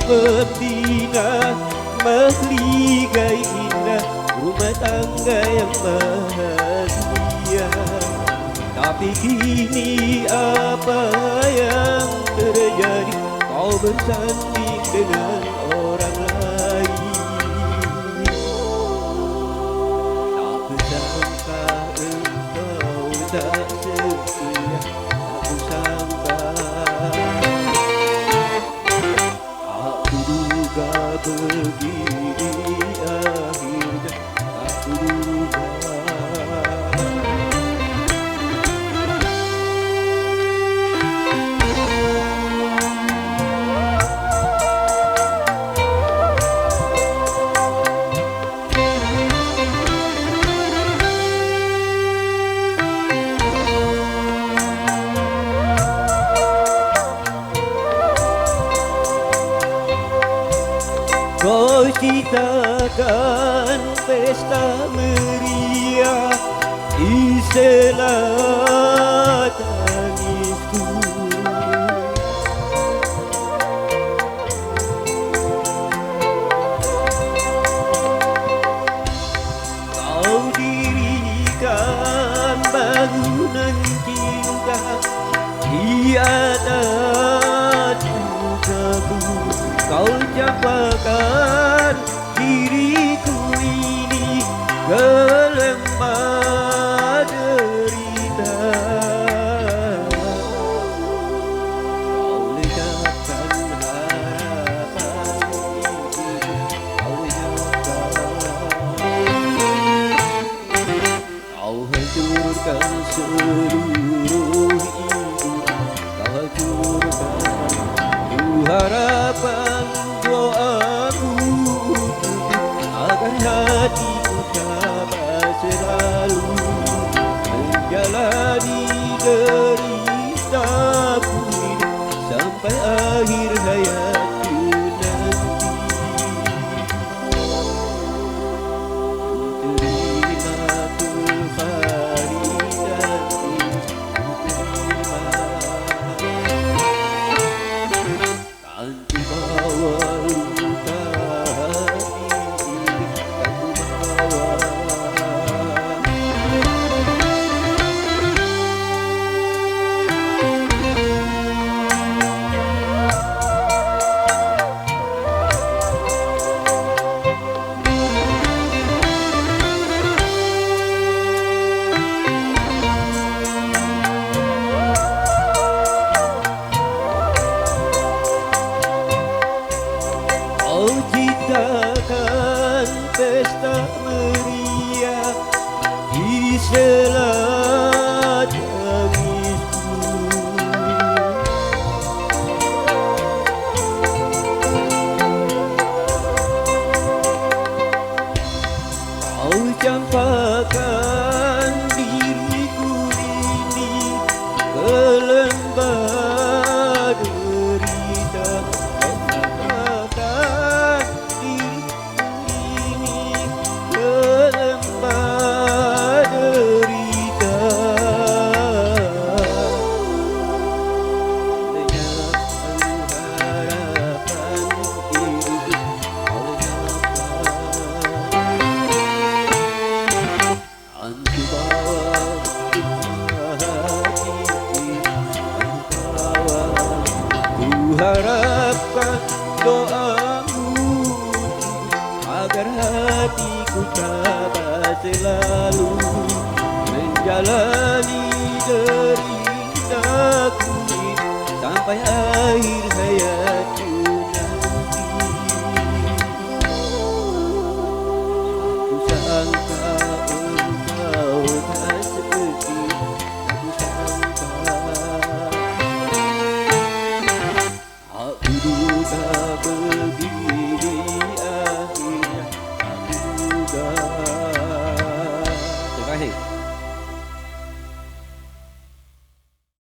membina, meligai indah rumah tangga yang bahagia. Tapi kini apa yang terjadi? Kau bersanding dengan orang lain. Tak kusangka engkau tak setia, tak kusangka. Aku duga begini akhirnya, aku duga. Kau ciptakan pesta meriah di sela tangisku. Kau dirikan bangunan cinta di atas mukaku. Kau campakkan diriku ini ke lembah derita. Kau ledakkan harapan itu, kau ledakkan. Kau hancurkan seluruh hidup, kau hancurkan. Ku harapan doaku agar hatiku tabah selalu menjalani deritaku ini sampai akhir hayatku nanti. Terima kefaridanku, terima. Kan ku bawa luka hati, kan ku bawa. Kau ciptakan pesta meriah di sela tangisku. Kau campakkan diriku ini ke lembah derita. Harapkan doamu agar hatiku tabah selalu menjalani deritaku sampai akhir hayat.